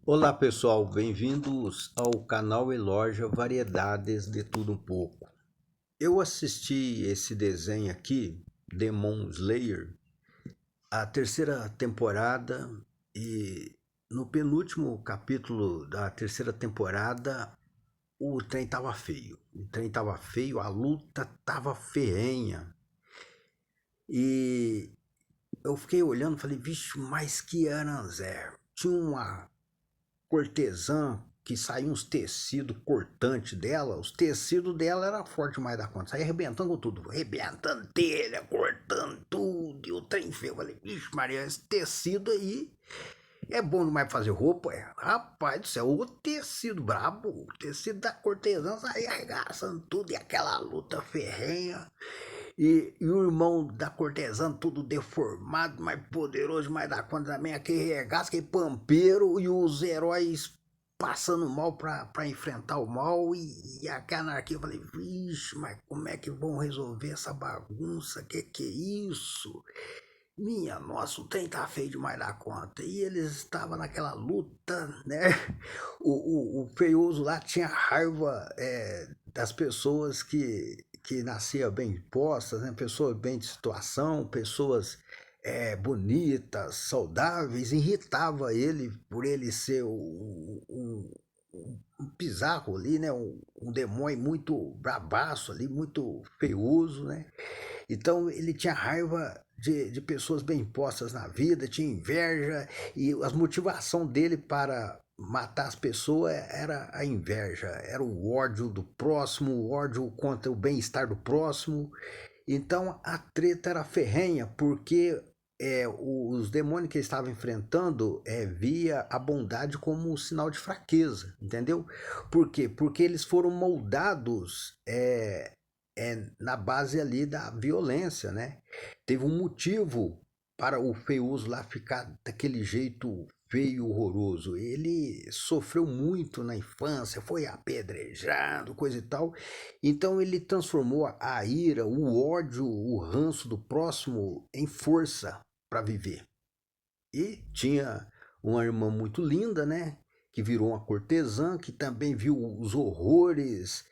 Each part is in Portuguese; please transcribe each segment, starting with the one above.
Olá pessoal, bem-vindos ao canal Eloja Variedades de Tudo Um Pouco. Eu assisti esse desenho aqui, Demon Slayer, a terceira temporada, e no penúltimo capítulo da terceira temporada o trem tava feio. O trem tava feio, a luta tava ferrenha. E eu fiquei olhando e falei, vixe, mas que aranzé. Tinha uma cortesã que saía uns tecidos cortantes dela, os tecidos dela era forte demais da conta, saía arrebentando com tudo, arrebentando telha, cortando tudo, e o trem feio. Eu falei, vixe Maria, esse tecido aí é bom demais fazer roupa, é? Rapaz do céu, o tecido brabo, o tecido da cortesã saía arregaçando tudo, e aquela luta ferrenha. E o irmão da cortesã, tudo deformado, mais poderoso, mais da conta também, aquele regaço, aquele pampeiro, e os heróis passando mal pra enfrentar o mal, e a anarquia. Eu falei, vixe, mas como é que vão resolver essa bagunça? Que é isso? Minha nossa, o trem tá feio demais da conta. E eles estavam naquela luta, né? O feioso lá tinha raiva das pessoas que nasciam bem postas, né? Pessoas bem de situação, pessoas bonitas, saudáveis. Irritava ele por ele ser um bizarro ali, né? Um demônio muito brabaço ali, muito feioso, né? Então ele tinha raiva de pessoas bem postas na vida, tinha inveja, e a motivação dele para matar as pessoas era a inveja, era o ódio do próximo, o ódio contra o bem-estar do próximo. Então a treta era ferrenha, porque os demônios que ele estava enfrentando via a bondade como um sinal de fraqueza, entendeu? Por quê? Porque eles foram moldados na base ali da violência, né? Teve um motivo para o feioso lá ficar daquele jeito feio, horroroso. Ele sofreu muito na infância, foi apedrejado, coisa e tal. Então ele transformou a ira, o ódio, o ranço do próximo em força para viver. E tinha uma irmã muito linda, né? Que virou uma cortesã, que também viu os horrores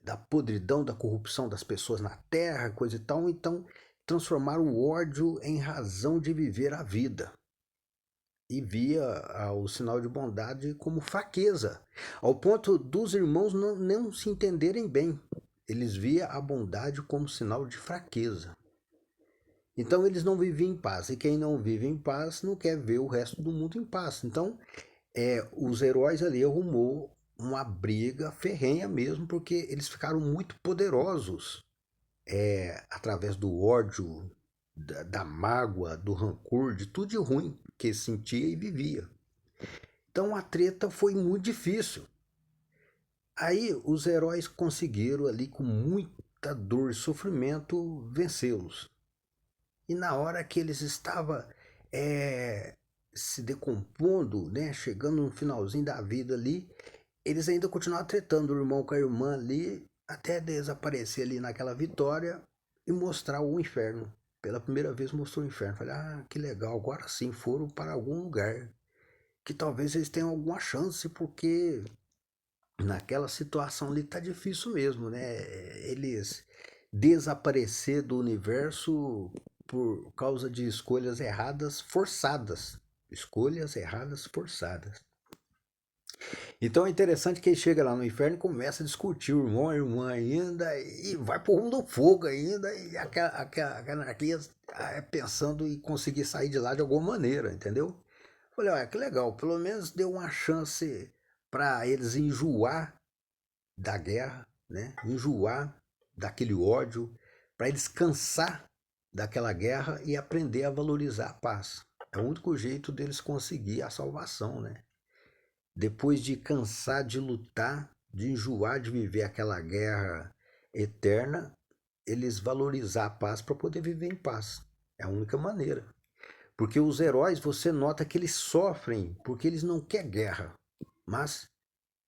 da podridão, da corrupção das pessoas na terra, coisa e tal. Então transformaram o ódio em razão de viver a vida. E via o sinal de bondade como fraqueza, ao ponto dos irmãos não se entenderem bem. Eles via a bondade como sinal de fraqueza. Então eles não viviam em paz, e quem não vive em paz não quer ver o resto do mundo em paz. Então os heróis ali arrumou uma briga ferrenha mesmo, porque eles ficaram muito poderosos através do ódio, da mágoa, do rancor, de tudo de ruim que sentia e vivia. Então a treta foi muito difícil. Aí os heróis conseguiram ali com muita dor e sofrimento vencê-los. E na hora que eles estavam se decompondo, né, chegando no finalzinho da vida ali, eles ainda continuaram tretando o irmão com a irmã ali, até desaparecer ali naquela vitória e mostrar o inferno. Pela primeira vez mostrou o inferno. Falei, ah, que legal, agora sim foram para algum lugar. Que talvez eles tenham alguma chance, porque naquela situação ali tá difícil mesmo, né? Eles desaparecer do universo por causa de escolhas erradas forçadas. Escolhas erradas forçadas. Então é interessante que ele chega lá no inferno e começa a discutir o irmão, a irmã ainda, e vai pro rumo do fogo ainda, e aquela anarquia pensando em conseguir sair de lá de alguma maneira, entendeu? Falei, olha, que legal, pelo menos deu uma chance para eles enjoar da guerra, né? Enjoar daquele ódio, para eles cansar daquela guerra e aprender a valorizar a paz. É o único jeito deles conseguir a salvação, né? Depois de cansar de lutar, de enjoar de viver aquela guerra eterna, eles valorizar a paz para poder viver em paz. É a única maneira. Porque os heróis, você nota que eles sofrem porque eles não querem guerra, mas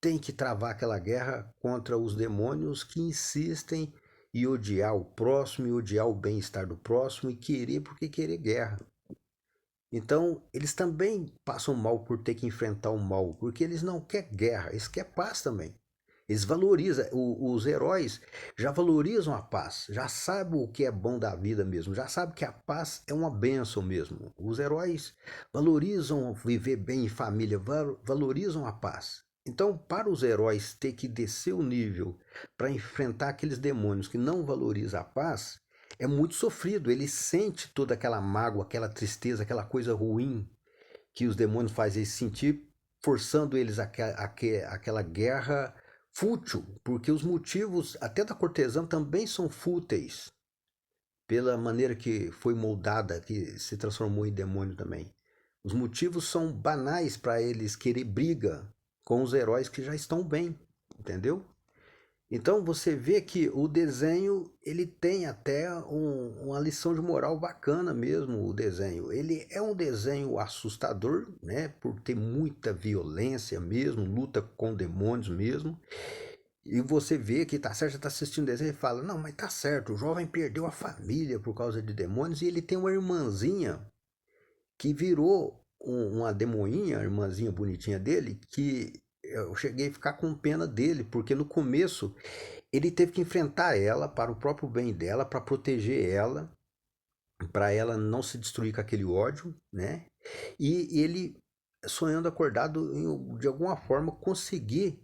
tem que travar aquela guerra contra os demônios que insistem em odiar o próximo, e odiar o bem-estar do próximo, e querer porque querer guerra. Então, eles também passam mal por ter que enfrentar o mal, porque eles não querem guerra, eles querem paz também. Eles valorizam, os heróis já valorizam a paz, já sabem o que é bom da vida mesmo, já sabem que a paz é uma bênção mesmo. Os heróis valorizam viver bem em família, valorizam a paz. Então, para os heróis ter que descer o nível para enfrentar aqueles demônios que não valorizam a paz, é muito sofrido. Ele sente toda aquela mágoa, aquela tristeza, aquela coisa ruim que os demônios fazem eles sentir, forçando eles àquela guerra fútil, porque os motivos até da cortesã também são fúteis, pela maneira que foi moldada, que se transformou em demônio também. Os motivos são banais para eles querer briga com os heróis que já estão bem, entendeu? Então você vê que o desenho ele tem até uma lição de moral bacana mesmo, o desenho. Ele é um desenho assustador, né? Por ter muita violência mesmo, luta com demônios mesmo. E você vê que tá certo, você tá assistindo o desenho e fala, não, mas tá certo, o jovem perdeu a família por causa de demônios e ele tem uma irmãzinha que virou uma demoinha, a irmãzinha bonitinha dele, que eu cheguei a ficar com pena dele, porque no começo ele teve que enfrentar ela para o próprio bem dela, para proteger ela, para ela não se destruir com aquele ódio, né? E ele, sonhando acordado, de alguma forma conseguir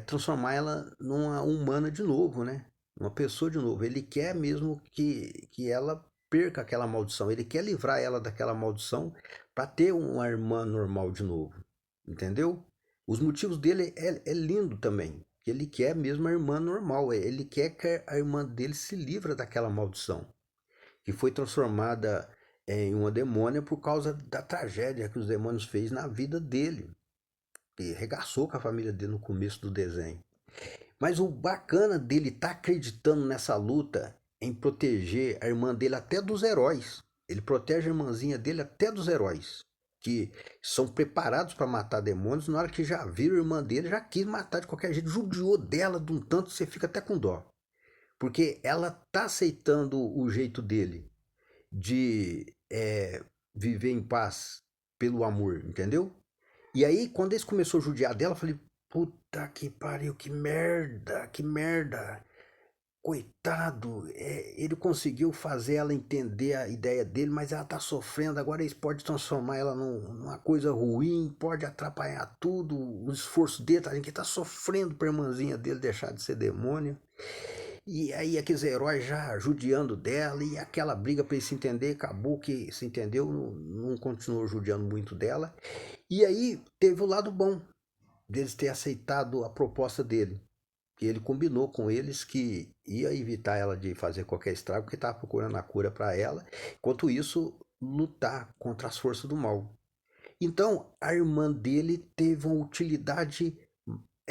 transformar ela numa humana de novo, né? Uma pessoa de novo. Ele quer mesmo que ela perca aquela maldição. Ele quer livrar ela daquela maldição para ter uma irmã normal de novo. Entendeu? Os motivos dele é lindo também. Ele quer mesmo a irmã normal. Ele quer que a irmã dele se livre daquela maldição que foi transformada em uma demônia por causa da tragédia que os demônios fez na vida dele. E regaçou com a família dele no começo do desenho. Mas o bacana dele estar acreditando nessa luta em proteger a irmã dele até dos heróis. Ele protege a irmãzinha dele até dos heróis. Que são preparados para matar demônios. Na hora que já viram a irmã dele, já quis matar de qualquer jeito. Judiou dela de um tanto que você fica até com dó. Porque ela tá aceitando o jeito dele de viver em paz pelo amor, entendeu? E aí, quando eles começou a judiar dela, eu falei, puta que pariu, que merda, que merda. Coitado, ele conseguiu fazer ela entender a ideia dele, mas ela tá sofrendo. Agora eles podem transformar ela numa coisa ruim, pode atrapalhar tudo, o esforço dele, tá, que tá sofrendo pra irmãzinha dele deixar de ser demônio. E aí aqueles heróis já judiando dela e aquela briga para ele se entender, acabou que se entendeu, não continuou judiando muito dela. E aí teve o lado bom deles ter aceitado a proposta dele, que ele combinou com eles que ia evitar ela de fazer qualquer estrago, porque estava procurando a cura para ela, enquanto isso lutar contra as forças do mal. Então a irmã dele teve uma utilidade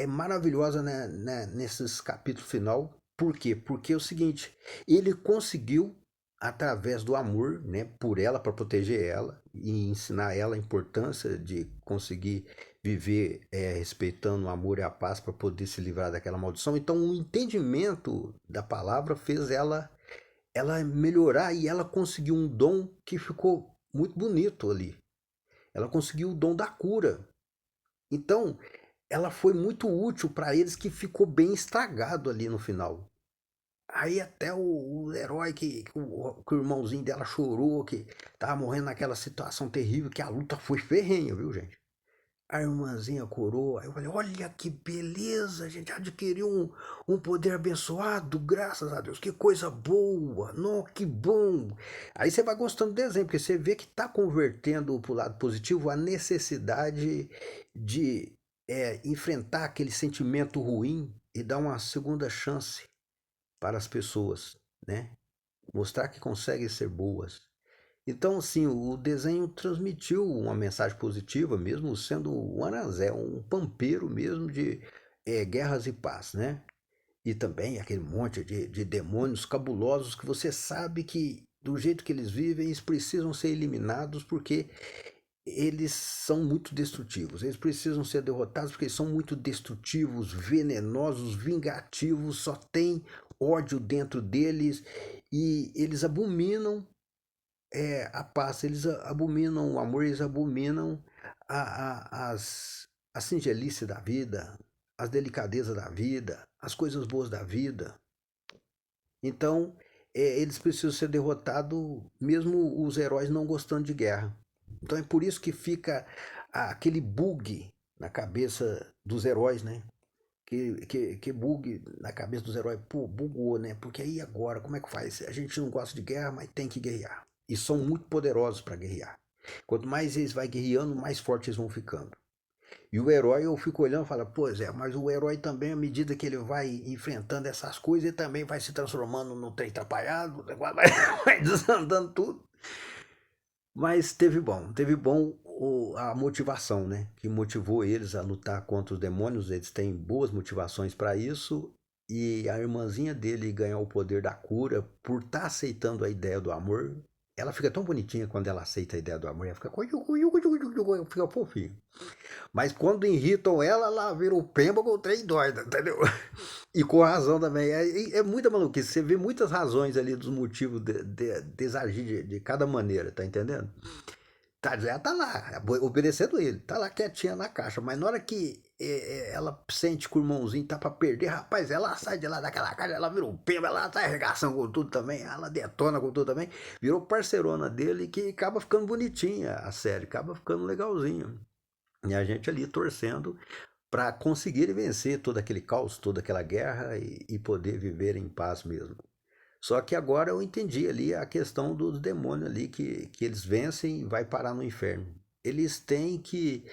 maravilhosa, né, nesses capítulos final. Por quê? Porque é o seguinte, ele conseguiu, através do amor, né, por ela, para proteger ela e ensinar ela a importância de conseguir viver respeitando o amor e a paz para poder se livrar daquela maldição. Então, o entendimento da palavra fez ela melhorar e ela conseguiu um dom que ficou muito bonito ali. Ela conseguiu o dom da cura. Então, ela foi muito útil para eles que ficou bem estragado ali no final. Aí até o herói que o irmãozinho dela chorou, que tava morrendo naquela situação terrível, que a luta foi ferrenha, viu, gente? A irmãzinha curou, aí eu falei, olha que beleza, a gente adquiriu um poder abençoado, graças a Deus, que coisa boa, não, que bom. Aí você vai gostando do desenho, porque você vê que tá convertendo pro lado positivo a necessidade de enfrentar aquele sentimento ruim e dar uma segunda chance para as pessoas, né? Mostrar que conseguem ser boas. Então, assim, o desenho transmitiu uma mensagem positiva, mesmo sendo um aranzé, um pampeiro mesmo de guerras e paz, né? E também aquele monte de demônios cabulosos que você sabe que, do jeito que eles vivem, eles precisam ser eliminados porque eles são muito destrutivos. Eles precisam ser derrotados porque eles são muito destrutivos, venenosos, vingativos, só tem ódio dentro deles e eles abominam a paz, eles abominam o amor, eles abominam a singelice da vida, as delicadezas da vida, as coisas boas da vida. Então, eles precisam ser derrotados, mesmo os heróis não gostando de guerra. Então é por isso que fica aquele bug na cabeça dos heróis, né? Que bug na cabeça dos heróis. Pô, bugou, né? Porque aí agora, como é que faz? A gente não gosta de guerra, mas tem que guerrear. E são muito poderosos para guerrear. Quanto mais eles vão guerreando, mais fortes eles vão ficando. E o herói, eu fico olhando e falo, pois é, mas o herói também, à medida que ele vai enfrentando essas coisas, ele também vai se transformando no trem atrapalhado, vai desandando tudo. Mas teve bom a motivação, né? Que motivou eles a lutar contra os demônios. Eles têm boas motivações para isso. E a irmãzinha dele ganhar o poder da cura por estar aceitando a ideia do amor. Ela fica tão bonitinha quando ela aceita a ideia do amor. Ela fica fofinho. Mas quando irritam ela, ela vira o pemba com o trem doida, entendeu? E com razão também. É muita maluquice. Você vê muitas razões ali dos motivos de agir de cada maneira, tá entendendo? Ela tá lá, obedecendo ele, tá lá quietinha na caixa, mas na hora que ela sente que o irmãozinho tá pra perder, rapaz, ela sai de lá daquela caixa, ela vira um pemba, ela sai arregaçando com tudo também, ela detona com tudo também, virou parceirona dele que acaba ficando bonitinha a série, acaba ficando legalzinho. E a gente ali torcendo para conseguir vencer todo aquele caos, toda aquela guerra e poder viver em paz mesmo. Só que agora eu entendi ali a questão dos demônios ali que eles vencem e vai parar no inferno. Eles têm que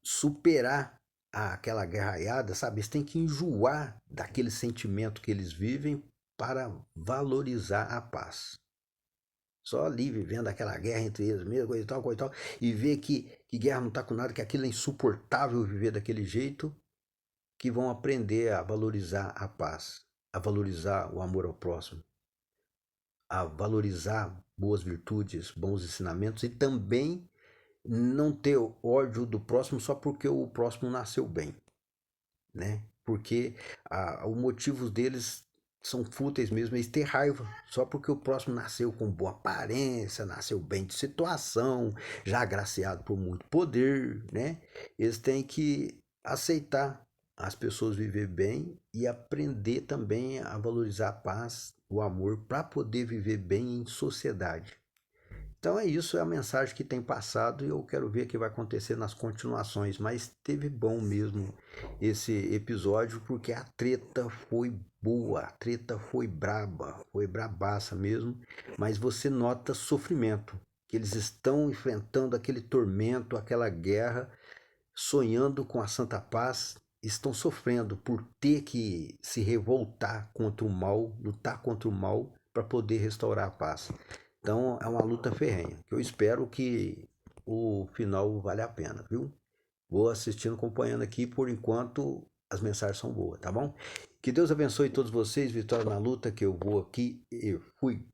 superar aquela guerraiada, sabe? Eles têm que enjoar daquele sentimento que eles vivem para valorizar a paz. Só ali vivendo aquela guerra entre eles mesmo, coisa e tal, e ver que guerra não está com nada, que aquilo é insuportável viver daquele jeito, que vão aprender a valorizar a paz, a valorizar o amor ao próximo, a valorizar boas virtudes, bons ensinamentos e também não ter ódio do próximo só porque o próximo nasceu bem, né? Porque os motivos deles são fúteis mesmo, eles têm raiva só porque o próximo nasceu com boa aparência, nasceu bem de situação, já agraciado por muito poder, né? Eles têm que aceitar as pessoas viver bem e aprender também a valorizar a paz, o amor, para poder viver bem em sociedade. Então é isso, é a mensagem que tem passado e eu quero ver o que vai acontecer nas continuações. Mas teve bom mesmo esse episódio porque a treta foi boa, a treta foi braba, foi brabaça mesmo. Mas você nota sofrimento, que eles estão enfrentando aquele tormento, aquela guerra, sonhando com a Santa Paz, estão sofrendo por ter que se revoltar contra o mal, lutar contra o mal para poder restaurar a paz. Então é uma luta ferrenha, que eu espero que o final vale a pena, viu? Vou assistindo, acompanhando aqui, por enquanto as mensagens são boas, tá bom? Que Deus abençoe todos vocês, vitória na luta, que eu vou aqui e fui.